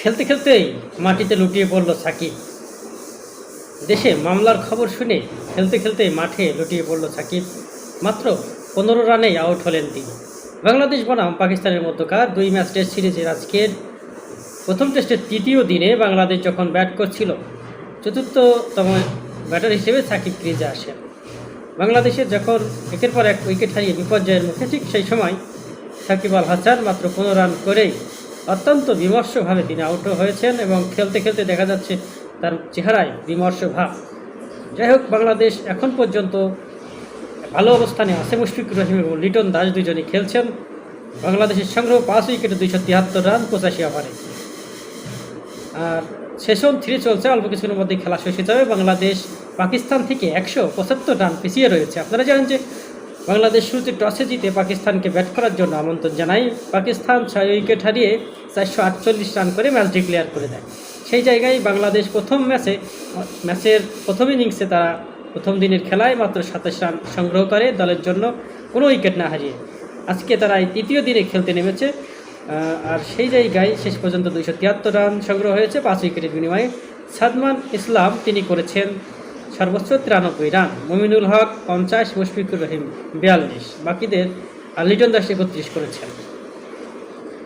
খেলতে খেলতেই মাটিতে লুটিয়ে পড়ল সাকিব। দেশে মামলার খবর শুনে খেলতে খেলতে মাঠে লুটিয়ে পড়ল সাকিব। মাত্র 15 রানেই আউট হলেন তিনি। বাংলাদেশ বনাম পাকিস্তানের মধ্যকার 2 ম্যাচ টেস্ট সিরিজের আজকের প্রথম টেস্টের তৃতীয় দিনে বাংলাদেশ যখন ব্যাট করছিল, চতুর্থতম ব্যাটার হিসেবে সাকিব ক্রিজে আসেন। বাংলাদেশের যখন একের পর এক উইকেট হারিয়ে বিপর্যয়ের মুখে, ঠিক সেই সময় সাকিব আল হাসান মাত্র 15 রান করেই অত্যন্ত বিমর্ষভাবে তিনি আউটও হয়েছেন এবং খেলতে খেলতে দেখা যাচ্ছে তার চেহারায় বিমর্ষ ভাব। যাই হোক, বাংলাদেশ এখন পর্যন্ত ভালো অবস্থানে আছে। মুশফিকুর রহিম এবং লিটন দাস দুজনই খেলছেন। বাংলাদেশের সংগ্রহ 5 উইকেটে 273 রান 85 ওভারে। আর সেশন 3 চলছে, অল্প কিছুদিনের মধ্যেই খেলা শেষ হয়ে যাবে। বাংলাদেশ পাকিস্তান থেকে 175 রান পিছিয়ে রয়েছে। আপনারা জানেন যে বাংলাদেশ শুরুতে টসে জিতে পাকিস্তানকে ব্যাট করার জন্য আমন্ত্রণ জানায়। পাকিস্তান 6 উইকেট হারিয়ে 448 রান করে ম্যাচ ডিক্লেয়ার করে দেয়। সেই জায়গায় বাংলাদেশ ম্যাচের প্রথম ইনিংসে তারা প্রথম দিনের খেলায় মাত্র 27 রান সংগ্রহ করে দলের জন্য, কোনো উইকেট না হারিয়ে। আজকে তারা এই তৃতীয় দিনে খেলতে নেমেছে, আর সেই জায়গায় শেষ পর্যন্ত 273 রান সংগ্রহ হয়েছে 5 উইকেটের বিনিময়ে। সাদমান ইসলাম তিনি করেছেন সর্বোচ্চ 93 রান, মমিনুল হক 50, মুশফিকুর রহিম 42, বাকিদের আর লিটন দাস 31 করেছেন।